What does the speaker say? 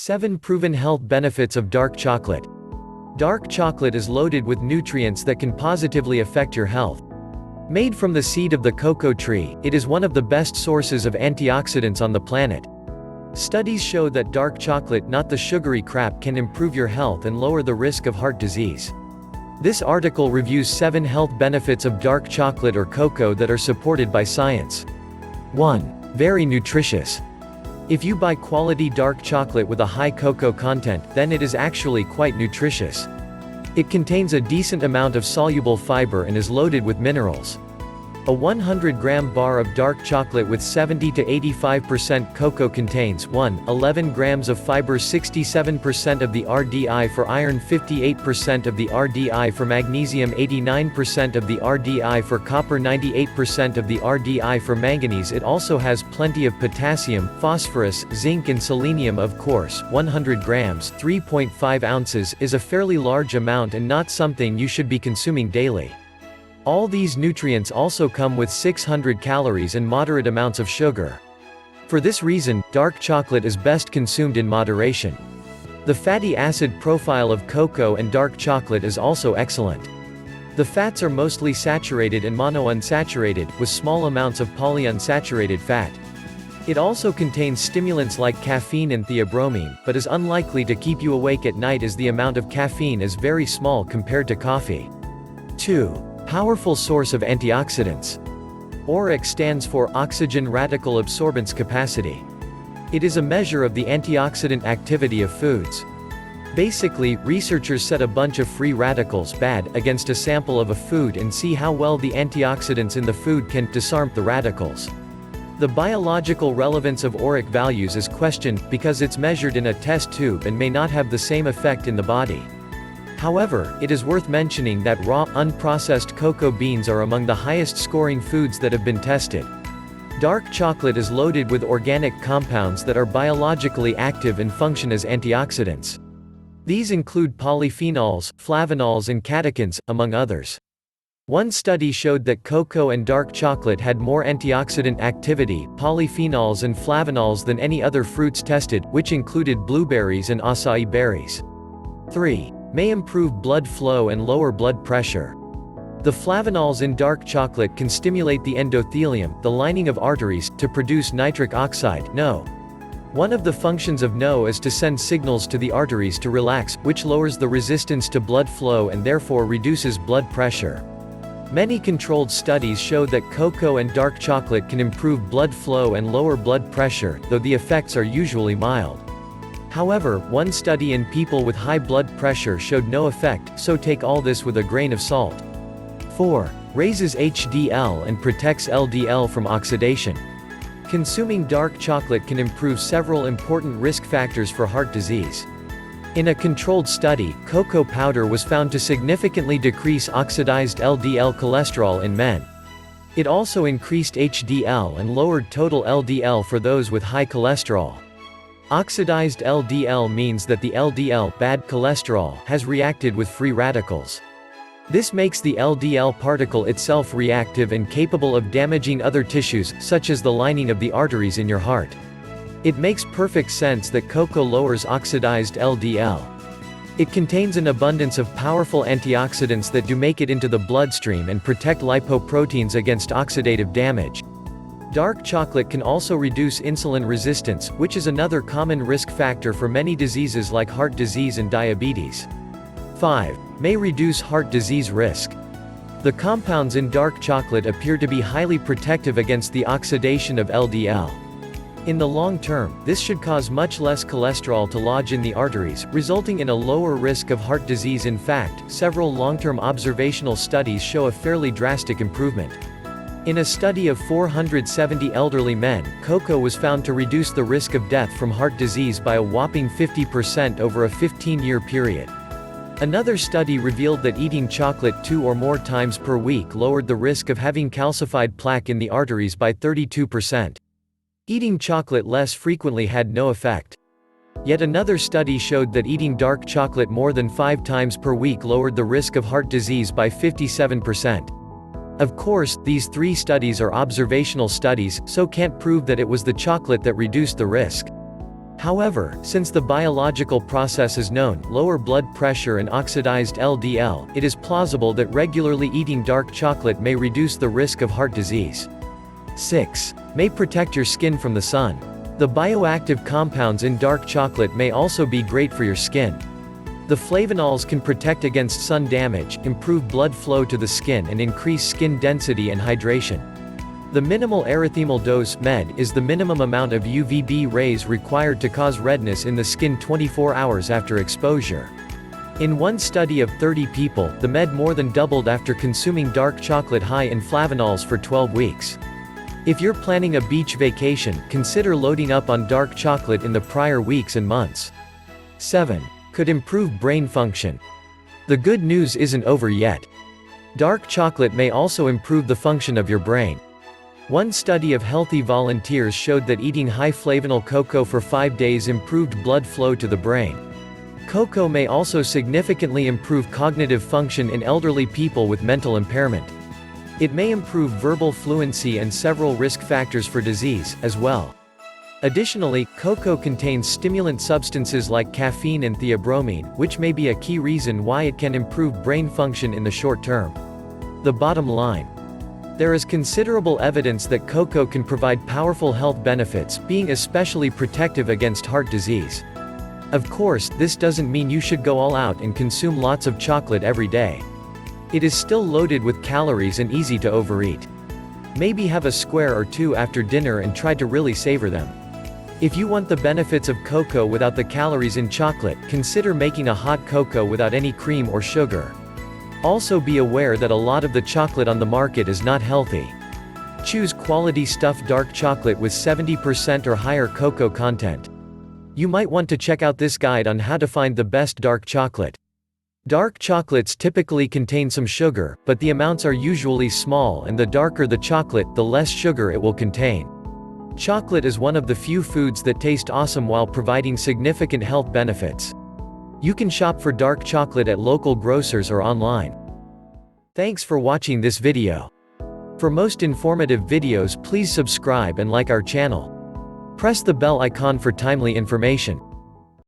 7 Proven Health Benefits of Dark Chocolate. Dark chocolate is loaded with nutrients that can positively affect your health. Made from the seed of the cocoa tree, it is one of the best sources of antioxidants on the planet. Studies show that dark chocolate, not the sugary crap, can improve your health and lower the risk of heart disease. This article reviews 7 health benefits of dark chocolate or cocoa that are supported by science. 1. Very nutritious. If you buy quality dark chocolate with a high cocoa content, then it is actually quite nutritious. It contains a decent amount of soluble fiber and is loaded with minerals. A 100-gram bar of dark chocolate with 70 to 85% cocoa contains 11 grams of fiber, 67% of the RDI for iron, 58% of the RDI for magnesium, 89% of the RDI for copper, 98% of the RDI for manganese. It also has plenty of potassium, phosphorus, zinc and selenium. Of course, 100 grams, 3.5 ounces, is a fairly large amount and not something you should be consuming daily. All these nutrients also come with 600 calories and moderate amounts of sugar. For this reason, dark chocolate is best consumed in moderation. The fatty acid profile of cocoa and dark chocolate is also excellent. The fats are mostly saturated and monounsaturated, with small amounts of polyunsaturated fat. It also contains stimulants like caffeine and theobromine, but is unlikely to keep you awake at night as the amount of caffeine is very small compared to coffee. 2. Powerful source of antioxidants. ORAC stands for Oxygen Radical Absorbance Capacity. It is a measure of the antioxidant activity of foods. Basically, researchers set a bunch of free radicals, bad, against a sample of a food and see how well the antioxidants in the food can disarm the radicals. The biological relevance of ORAC values is questioned, because it's measured in a test tube and may not have the same effect in the body. However, it is worth mentioning that raw, unprocessed cocoa beans are among the highest scoring foods that have been tested. Dark chocolate is loaded with organic compounds that are biologically active and function as antioxidants. These include polyphenols, flavonols and catechins, among others. One study showed that cocoa and dark chocolate had more antioxidant activity, polyphenols and flavonols than any other fruits tested, which included blueberries and acai berries. 3. May improve blood flow and lower blood pressure. The flavonols in dark chocolate can stimulate the endothelium, the lining of arteries, to produce nitric oxide, NO. One of the functions of NO is to send signals to the arteries to relax, which lowers the resistance to blood flow and therefore reduces blood pressure. Many controlled studies show that cocoa and dark chocolate can improve blood flow and lower blood pressure, though the effects are usually mild. However, one study in people with high blood pressure showed no effect, so take all this with a grain of salt. 4. Raises HDL and protects LDL from oxidation. Consuming dark chocolate can improve several important risk factors for heart disease. In a controlled study, cocoa powder was found to significantly decrease oxidized LDL cholesterol in men. It also increased HDL and lowered total LDL for those with high cholesterol. Oxidized LDL means that the LDL, bad cholesterol, has reacted with free radicals. This makes the LDL particle itself reactive and capable of damaging other tissues, such as the lining of the arteries in your heart. It makes perfect sense that cocoa lowers oxidized LDL. It contains an abundance of powerful antioxidants that do make it into the bloodstream and protect lipoproteins against oxidative damage. Dark chocolate can also reduce insulin resistance, which is another common risk factor for many diseases like heart disease and diabetes. 5. May reduce heart disease risk. The compounds in dark chocolate appear to be highly protective against the oxidation of LDL. In the long term, this should cause much less cholesterol to lodge in the arteries, resulting in a lower risk of heart disease. In fact, several long-term observational studies show a fairly drastic improvement. In a study of 470 elderly men, cocoa was found to reduce the risk of death from heart disease by a whopping 50% over a 15-year period. Another study revealed that eating chocolate 2 or more times per week lowered the risk of having calcified plaque in the arteries by 32%. Eating chocolate less frequently had no effect. Yet another study showed that eating dark chocolate more than 5 times per week lowered the risk of heart disease by 57%. Of course, these 3 studies are observational studies, so can't prove that it was the chocolate that reduced the risk. However, since the biological process is known, lower blood pressure and oxidized LDL, it is plausible that regularly eating dark chocolate may reduce the risk of heart disease. 6. May protect your skin from the sun. The bioactive compounds in dark chocolate may also be great for your skin. The flavonols can protect against sun damage, improve blood flow to the skin and increase skin density and hydration. The minimal erythemal dose (MED) is the minimum amount of UVB rays required to cause redness in the skin 24 hours after exposure. In one study of 30 people, the MED more than doubled after consuming dark chocolate high in flavonols for 12 weeks. If you're planning a beach vacation, consider loading up on dark chocolate in the prior weeks and months. 7. Could improve brain function. The good news isn't over yet. Dark chocolate may also improve the function of your brain. One study of healthy volunteers showed that eating high flavanol cocoa for 5 days improved blood flow to the brain. Cocoa may also significantly improve cognitive function in elderly people with mental impairment. It may improve verbal fluency and several risk factors for disease, as well. Additionally, cocoa contains stimulant substances like caffeine and theobromine, which may be a key reason why it can improve brain function in the short term. The bottom line. There is considerable evidence that cocoa can provide powerful health benefits, being especially protective against heart disease. Of course, this doesn't mean you should go all out and consume lots of chocolate every day. It is still loaded with calories and easy to overeat. Maybe have a square or two after dinner and try to really savor them. If you want the benefits of cocoa without the calories in chocolate, consider making a hot cocoa without any cream or sugar. Also be aware that a lot of the chocolate on the market is not healthy. Choose quality stuffed dark chocolate with 70% or higher cocoa content. You might want to check out this guide on how to find the best dark chocolate. Dark chocolates typically contain some sugar, but the amounts are usually small and the darker the chocolate, the less sugar it will contain. Chocolate is one of the few foods that taste awesome while providing significant health benefits. You can shop for dark chocolate at local grocers or online. Thanks for watching this video. For most informative videos, please subscribe and like our channel. Press the bell icon for timely information.